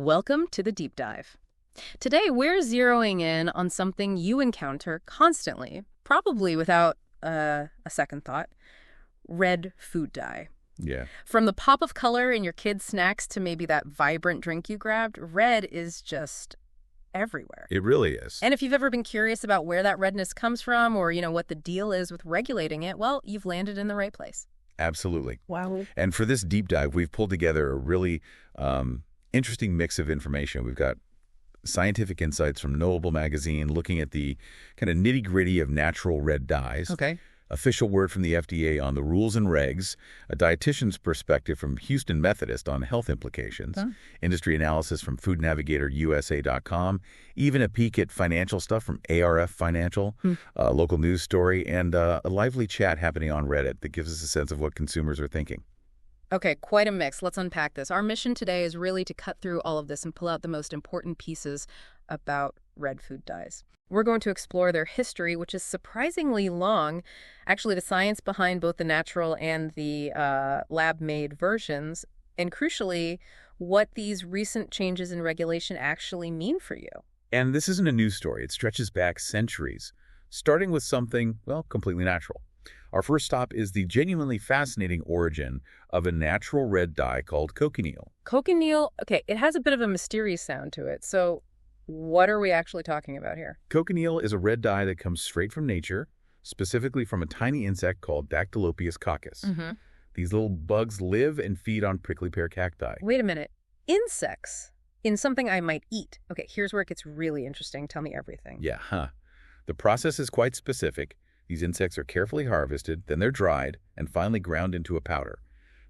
Welcome to the Deep Dive. Today, we're zeroing in on something you encounter constantly, probably without a second thought: red food dye. Yeah. From the pop of color in your kids' snacks to maybe that vibrant drink you grabbed, red is just everywhere. It really is. And if you've ever been curious about where that redness comes from or, what the deal is with regulating it, well, you've landed in the right place. Absolutely. Wow. And for this deep dive, we've pulled together a really interesting mix of information. We've got scientific insights from Knowable magazine looking at the kind of nitty-gritty of natural red dyes. Okay. Official word from the FDA on the rules and regs, a dietitian's perspective from Houston Methodist on health implications, industry analysis from foodnavigator.usa.com, even a peek at financial stuff from ARF Financial, a local news story, and a lively chat happening on Reddit that gives us a sense of what consumers are thinking. Okay, quite a mix. Let's unpack this. Our mission today is really to cut through all of this and pull out the most important pieces about red food dyes. We're going to explore their history, which is surprisingly long, actually the science behind both the natural and the lab-made versions, and crucially, what these recent changes in regulation actually mean for you. And this isn't a news story. It stretches back centuries, starting with something, well, completely natural. Our first stop is the genuinely fascinating origin of a natural red dye called cochineal. Cochineal, okay, it has a bit of a mysterious sound to it, so what are we actually talking about here? Cochineal is a red dye that comes straight from nature, specifically from a tiny insect called Dactylopius coccus. These little bugs live and feed on prickly pear cacti. Wait a minute. Insects in something I might eat. Okay, here's where it gets really interesting. Tell me everything. Yeah, The process is quite specific. These insects are carefully harvested, then they're dried, and finally ground into a powder.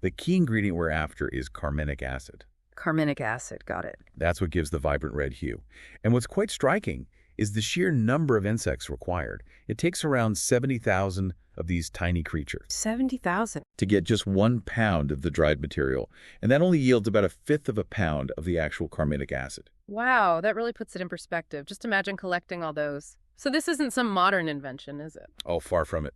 The key ingredient we're after is carminic acid. Carminic acid, got it. That's what gives the vibrant red hue. And what's quite striking is the sheer number of insects required. It takes around 70,000 of these tiny creatures 70,000 to get just 1 pound of the dried material, and that only yields about 1/5 of a pound of the actual carminic acid. Wow, that really puts it in perspective. Just imagine collecting all those. So this isn't some modern invention, is it? Oh, far from it.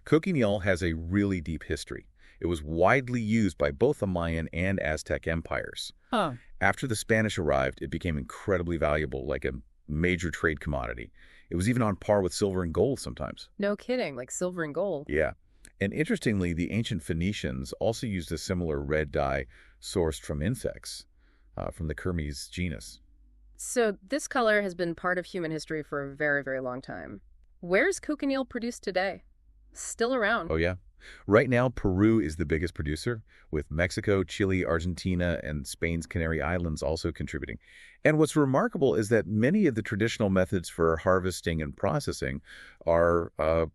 Cochineal has a really deep history. It was widely used by both the Mayan and Aztec empires. After the Spanish arrived, it became incredibly valuable, like a major trade commodity. It was even on par with silver and gold sometimes. No kidding, like silver and gold. Yeah. And interestingly, the ancient Phoenicians also used a similar red dye sourced from insects, from the Kermes genus. So this color has been part of human history for a very, very long time. Where's cochineal produced today? Still around. Oh, yeah. Right now, Peru is the biggest producer, with Mexico, Chile, Argentina, and Spain's Canary Islands also contributing. And what's remarkable is that many of the traditional methods for harvesting and processing are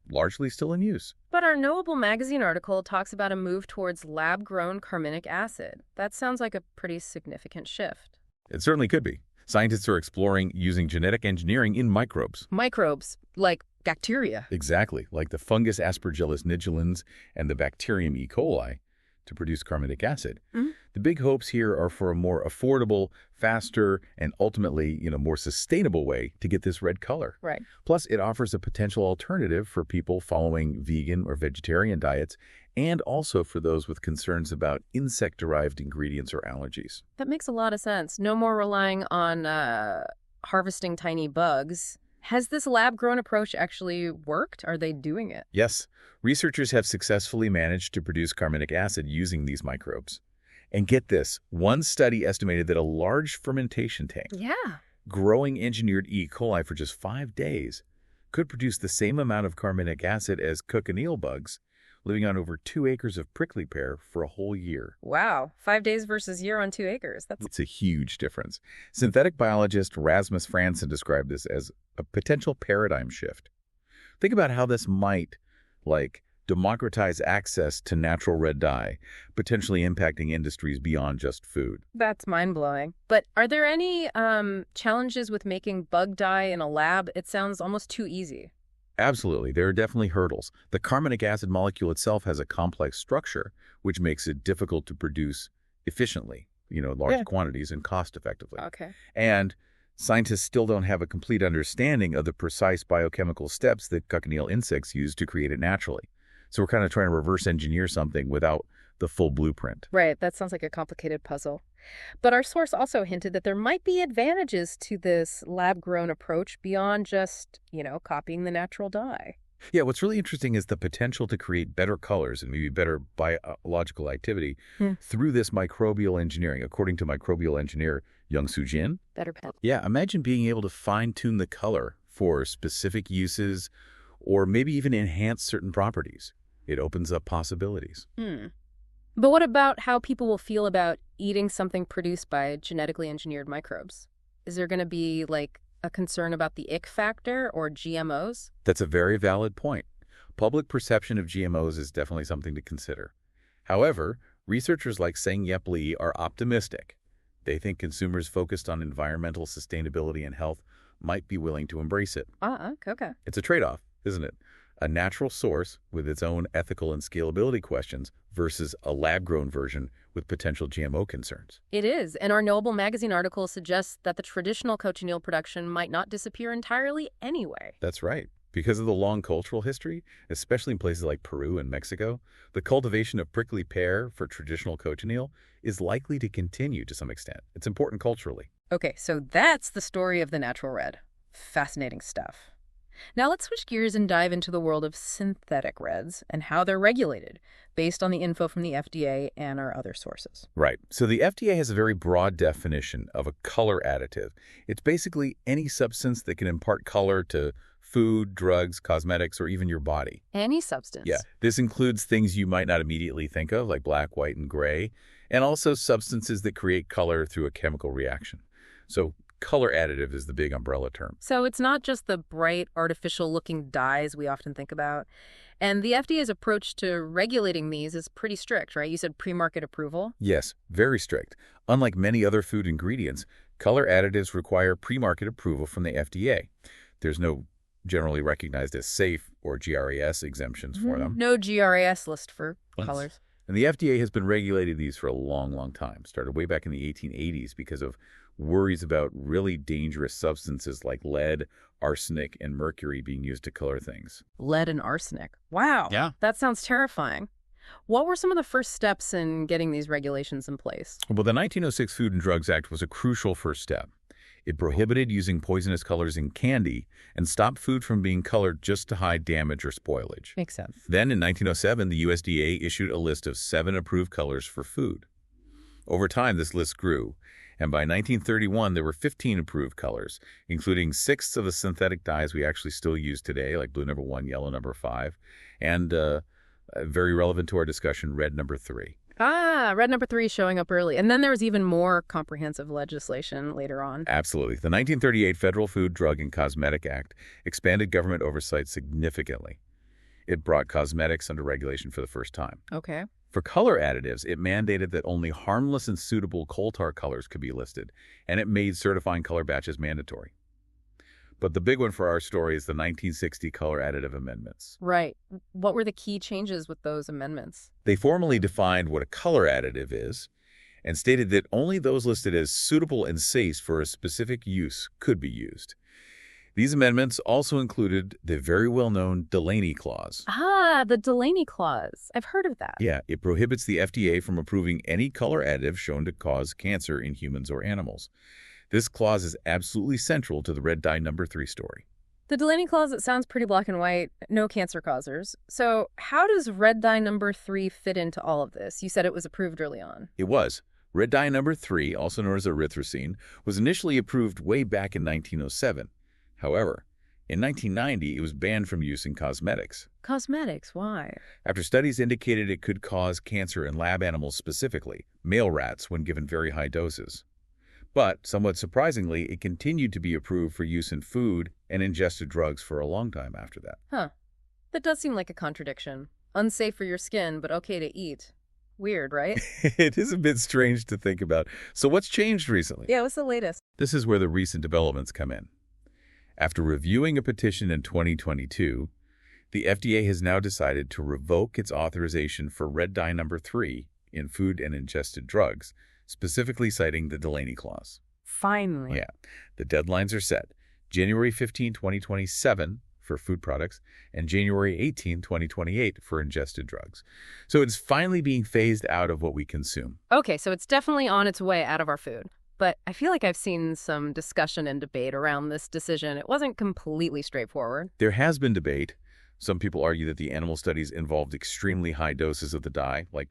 largely still in use. But our Knowable magazine article talks about a move towards lab-grown carminic acid. That sounds like a pretty significant shift. It certainly could be. Scientists are exploring using genetic engineering in microbes. Microbes, like bacteria. Exactly, like the fungus Aspergillus nigilans and the bacterium E. coli, to produce carminic acid. The big hopes here are for a more affordable, faster, and ultimately, more sustainable way to get this red color. Right. Plus, it offers a potential alternative for people following vegan or vegetarian diets, and also for those with concerns about insect-derived ingredients or allergies. That makes a lot of sense. No more relying on harvesting tiny bugs. Has this lab-grown approach actually worked? Are they doing it? Yes, researchers have successfully managed to produce carminic acid using these microbes. And get this, one study estimated that a large fermentation tank, growing engineered E. coli for just 5 days, could produce the same amount of carminic acid as cochineal bugs, living on over 2 acres of prickly pear for a whole year. Wow, 5 days versus year on 2 acres. It's a huge difference. Synthetic biologist Rasmus Franson described this as a potential paradigm shift. Think about how this might, democratize access to natural red dye, potentially impacting industries beyond just food. That's mind-blowing. But are there any challenges with making bug dye in a lab? It sounds almost too easy. Absolutely. There are definitely hurdles. The carminic acid molecule itself has a complex structure, which makes it difficult to produce efficiently, large quantities and cost-effectively. Okay. And scientists still don't have a complete understanding of the precise biochemical steps that cochineal insects use to create it naturally. So we're kind of trying to reverse engineer something without the full blueprint. Right. That sounds like a complicated puzzle. But our source also hinted that there might be advantages to this lab-grown approach beyond just, copying the natural dye. Yeah, what's really interesting is the potential to create better colors and maybe better biological activity through this microbial engineering, according to microbial engineer Young-Soo Jin. Better pet. Yeah, imagine being able to fine-tune the color for specific uses or maybe even enhance certain properties. It opens up possibilities. But what about how people will feel about eating something produced by genetically engineered microbes? Is there going to be, a concern about the ick factor or GMOs? That's a very valid point. Public perception of GMOs is definitely something to consider. However, researchers like Sang-Yep Lee are optimistic. They think consumers focused on environmental sustainability and health might be willing to embrace it. Okay. It's a trade-off, isn't it? A natural source with its own ethical and scalability questions versus a lab-grown version with potential GMO concerns. It is, and our Knowable magazine article suggests that the traditional cochineal production might not disappear entirely anyway. That's right. Because of the long cultural history, especially in places like Peru and Mexico, the cultivation of prickly pear for traditional cochineal is likely to continue to some extent. It's important culturally. Okay, so that's the story of the natural red. Fascinating stuff. Now let's switch gears and dive into the world of synthetic reds and how they're regulated, based on the info from the FDA and our other sources. Right. So the FDA has a very broad definition of a color additive. It's basically any substance that can impart color to food, drugs, cosmetics, or even your body. Any substance? Yeah. This includes things you might not immediately think of, like black, white, and gray, and also substances that create color through a chemical reaction. So color additive is the big umbrella term. So it's not just the bright, artificial-looking dyes we often think about. And the FDA's approach to regulating these is pretty strict, right? You said pre-market approval? Yes, very strict. Unlike many other food ingredients, color additives require pre-market approval from the FDA. There's no generally recognized as safe or GRAS exemptions for them. No GRAS list for colors. And the FDA has been regulating these for a long, long time. Started way back in the 1880s because of worries about really dangerous substances like lead, arsenic, and mercury being used to color things. Lead and arsenic. Wow. Yeah. That sounds terrifying. What were some of the first steps in getting these regulations in place? Well, the 1906 Food and Drugs Act was a crucial first step. It prohibited using poisonous colors in candy and stopped food from being colored just to hide damage or spoilage. Makes sense. Then in 1907, the USDA issued a list of 7 approved colors for food. Over time, this list grew, and by 1931, there were 15 approved colors, including 6 of the synthetic dyes we actually still use today, like blue number 1, yellow number 5, and very relevant to our discussion, red number 3. Red number 3 showing up early. And then there was even more comprehensive legislation later on. Absolutely. The 1938 Federal Food, Drug, and Cosmetic Act expanded government oversight significantly. It brought cosmetics under regulation for the first time. Okay. For color additives, it mandated that only harmless and suitable coal tar colors could be listed, and it made certifying color batches mandatory. But the big one for our story is the 1960 color additive amendments. Right. What were the key changes with those amendments? They formally defined what a color additive is and stated that only those listed as suitable and safe for a specific use could be used. These amendments also included the very well-known Delaney Clause. The Delaney Clause. I've heard of that. Yeah, it prohibits the FDA from approving any color additive shown to cause cancer in humans or animals. This clause is absolutely central to the red dye number 3 story. The Delaney Clause, it sounds pretty black and white, no cancer causers. So how does red dye number 3 fit into all of this? You said it was approved early on. It was. Red dye number 3, also known as erythrocene, was initially approved way back in 1907. However, in 1990, it was banned from use in cosmetics. Cosmetics? Why? After studies indicated it could cause cancer in lab animals specifically, male rats, when given very high doses. But, somewhat surprisingly, it continued to be approved for use in food and ingested drugs for a long time after that. That does seem like a contradiction. Unsafe for your skin, but okay to eat. Weird, right? It is a bit strange to think about. So what's changed recently? Yeah, what's the latest? This is where the recent developments come in. After reviewing a petition in 2022, the FDA has now decided to revoke its authorization for red dye number 3 in food and ingested drugs, specifically citing the Delaney Clause. Finally. Yeah. The deadlines are set. January 15, 2027 for food products and January 18, 2028 for ingested drugs. So it's finally being phased out of what we consume. Okay, so it's definitely on its way out of our food. But I feel like I've seen some discussion and debate around this decision. It wasn't completely straightforward. There has been debate. Some people argue that the animal studies involved extremely high doses of the dye, like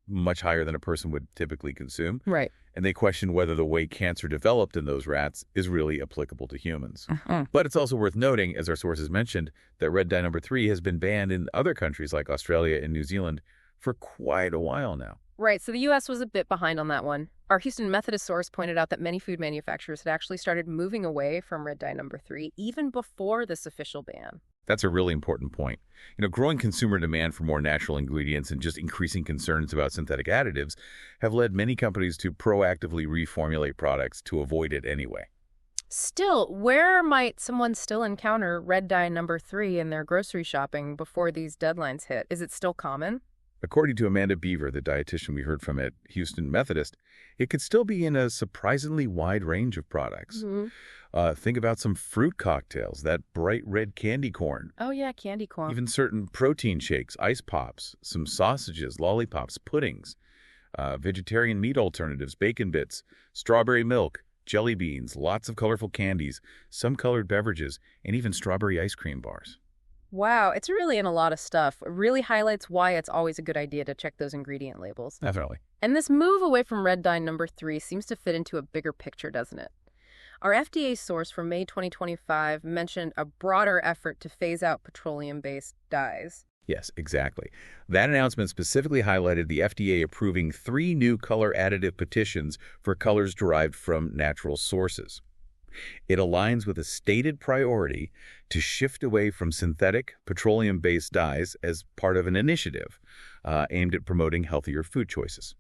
much higher than a person would typically consume. Right. And they question whether the way cancer developed in those rats is really applicable to humans. But it's also worth noting, as our sources mentioned, that red dye number 3 has been banned in other countries like Australia and New Zealand for quite a while now. Right, so the U.S. was a bit behind on that one. Our Houston Methodist source pointed out that many food manufacturers had actually started moving away from red dye number 3 even before this official ban. That's a really important point. Growing consumer demand for more natural ingredients and just increasing concerns about synthetic additives have led many companies to proactively reformulate products to avoid it anyway. Still, where might someone still encounter red dye number 3 in their grocery shopping before these deadlines hit? Is it still common? According to Amanda Beaver, the dietitian we heard from at Houston Methodist, it could still be in a surprisingly wide range of products. Think about some fruit cocktails, that bright red candy corn. Oh, yeah, candy corn. Even certain protein shakes, ice pops, some sausages, lollipops, puddings, vegetarian meat alternatives, bacon bits, strawberry milk, jelly beans, lots of colorful candies, some colored beverages, and even strawberry ice cream bars. Wow, it's really in a lot of stuff. It really highlights why it's always a good idea to check those ingredient labels. Definitely. And this move away from red dye number 3 seems to fit into a bigger picture, doesn't it? Our FDA source from May 2025 mentioned a broader effort to phase out petroleum-based dyes. Yes, exactly. That announcement specifically highlighted the FDA approving 3 new color additive petitions for colors derived from natural sources. It aligns with a stated priority to shift away from synthetic petroleum-based dyes as part of an initiative aimed at promoting healthier food choices.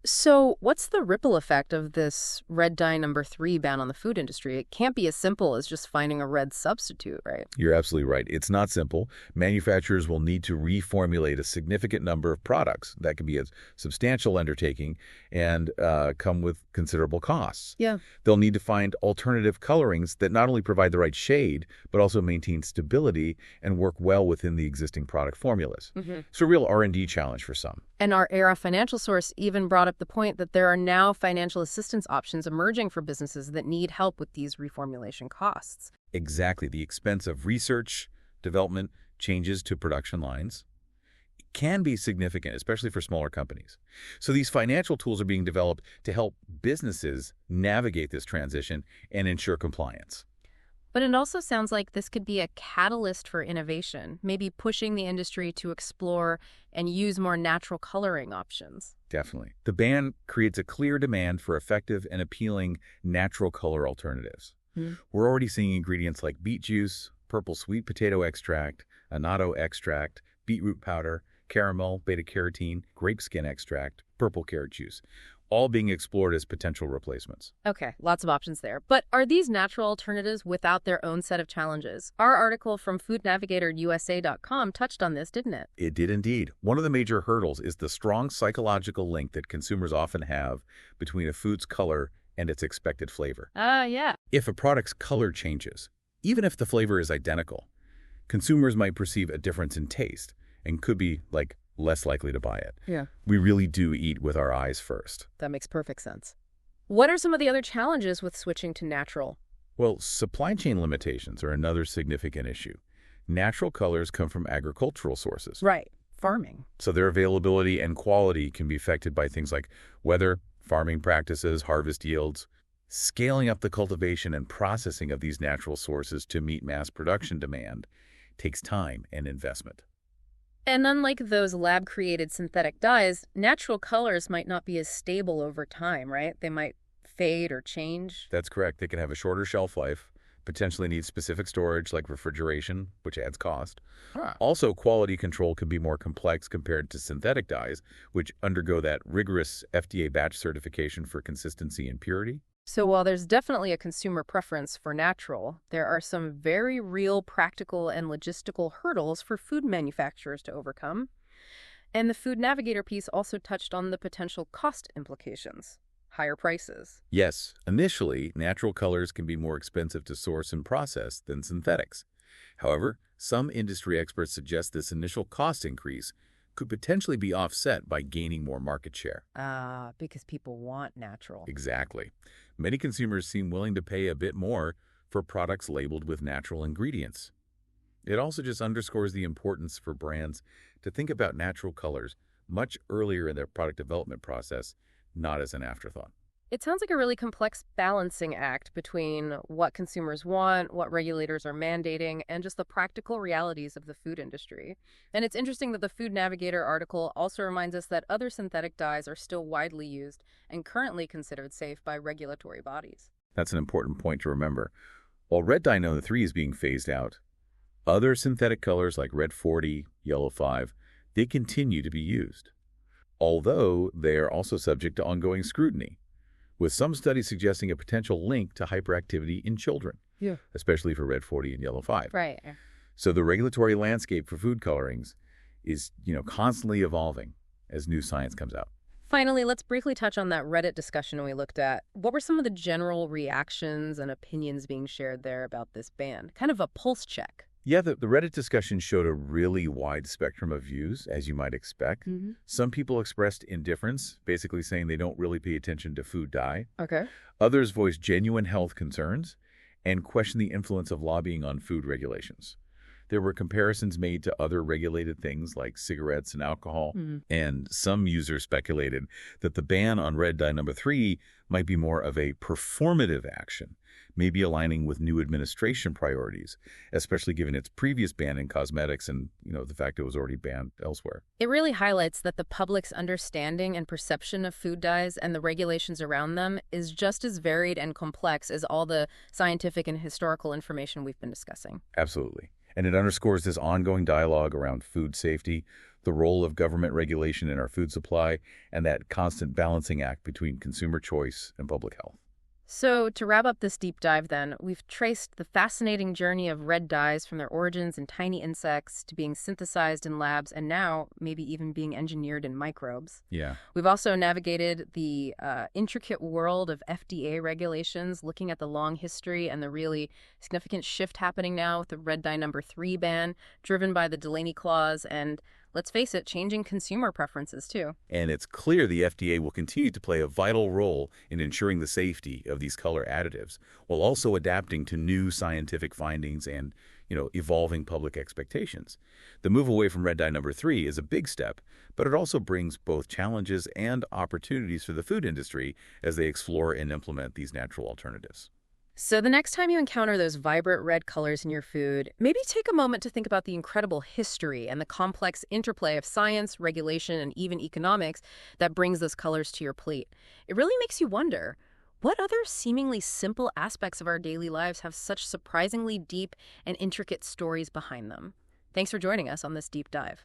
So what's the ripple effect of this red dye number 3 ban on the food industry? It can't be as simple as just finding a red substitute, right? You're absolutely right. It's not simple. Manufacturers will need to reformulate a significant number of products. That can be a substantial undertaking and come with considerable costs. Yeah. They'll need to find alternative colorings that not only provide the right shade, but also maintain stability and work well within the existing product formulas. It's a real R&D challenge for some. And our ERA financial source even brought up the point that there are now financial assistance options emerging for businesses that need help with these reformulation costs. Exactly. The expense of research, development, changes to production lines can be significant, especially for smaller companies. So these financial tools are being developed to help businesses navigate this transition and ensure compliance. But it also sounds like this could be a catalyst for innovation, maybe pushing the industry to explore and use more natural coloring options. Definitely. The ban creates a clear demand for effective and appealing natural color alternatives. We're already seeing ingredients like beet juice, purple sweet potato extract, annatto extract, beetroot powder, caramel, beta-carotene, grape skin extract, purple carrot juice, all being explored as potential replacements. Okay, lots of options there. But are these natural alternatives without their own set of challenges? Our article from foodnavigator.usa.com touched on this, didn't it? It did indeed. One of the major hurdles is the strong psychological link that consumers often have between a food's color and its expected flavor. Yeah. If a product's color changes, even if the flavor is identical, consumers might perceive a difference in taste and could be, less likely to buy it. Yeah. We really do eat with our eyes first. That makes perfect sense. What are some of the other challenges with switching to natural? Well, supply chain limitations are another significant issue. Natural colors come from agricultural sources. Right. Farming. So their availability and quality can be affected by things like weather, farming practices, harvest yields. Scaling up the cultivation and processing of these natural sources to meet mass production demand takes time and investment. And unlike those lab-created synthetic dyes, natural colors might not be as stable over time, right? They might fade or change. That's correct. They can have a shorter shelf life, potentially need specific storage like refrigeration, which adds cost. Also, quality control can be more complex compared to synthetic dyes, which undergo that rigorous FDA batch certification for consistency and purity. So while there's definitely a consumer preference for natural, there are some very real practical and logistical hurdles for food manufacturers to overcome. And the Food Navigator piece also touched on the potential cost implications, higher prices. Yes, initially, natural colors can be more expensive to source and process than synthetics. However, some industry experts suggest this initial cost increase could potentially be offset by gaining more market share. Because people want natural. Exactly. Many consumers seem willing to pay a bit more for products labeled with natural ingredients. It also just underscores the importance for brands to think about natural colors much earlier in their product development process, not as an afterthought. It sounds like a really complex balancing act between what consumers want, what regulators are mandating, and just the practical realities of the food industry. And it's interesting that the Food Navigator article also reminds us that other synthetic dyes are still widely used and currently considered safe by regulatory bodies. That's an important point to remember. While red dye No. 3 is being phased out, other synthetic colors like red 40, yellow 5, they continue to be used, although they are also subject to ongoing scrutiny, with some studies suggesting a potential link to hyperactivity in children, especially for red 40 and yellow 5. Right. So the regulatory landscape for food colorings is, constantly evolving as new science comes out. Finally, let's briefly touch on that Reddit discussion we looked at. What were some of the general reactions and opinions being shared there about this ban? Kind of a pulse check. Yeah, the Reddit discussion showed a really wide spectrum of views, as you might expect. Some people expressed indifference, basically saying they don't really pay attention to food dye. Okay. Others voiced genuine health concerns and questioned the influence of lobbying on food regulations. There were comparisons made to other regulated things like cigarettes and alcohol, and some users speculated that the ban on red dye No. 3 might be more of a performative action, maybe aligning with new administration priorities, especially given its previous ban in cosmetics and, the fact it was already banned elsewhere. It really highlights that the public's understanding and perception of food dyes and the regulations around them is just as varied and complex as all the scientific and historical information we've been discussing. Absolutely. And it underscores this ongoing dialogue around food safety, the role of government regulation in our food supply, and that constant balancing act between consumer choice and public health. So, to wrap up this deep dive then, we've traced the fascinating journey of red dyes from their origins in tiny insects to being synthesized in labs and now maybe even being engineered in microbes. Yeah. We've also navigated the intricate world of FDA regulations, looking at the long history and the really significant shift happening now with the red dye No. 3 ban, driven by the Delaney Clause and, let's face it, changing consumer preferences too. And it's clear the FDA will continue to play a vital role in ensuring the safety of these color additives, while also adapting to new scientific findings and, evolving public expectations. The move away from red dye No. 3 is a big step, but it also brings both challenges and opportunities for the food industry as they explore and implement these natural alternatives. So the next time you encounter those vibrant red colors in your food, maybe take a moment to think about the incredible history and the complex interplay of science, regulation, and even economics that brings those colors to your plate. It really makes you wonder, what other seemingly simple aspects of our daily lives have such surprisingly deep and intricate stories behind them? Thanks for joining us on this deep dive.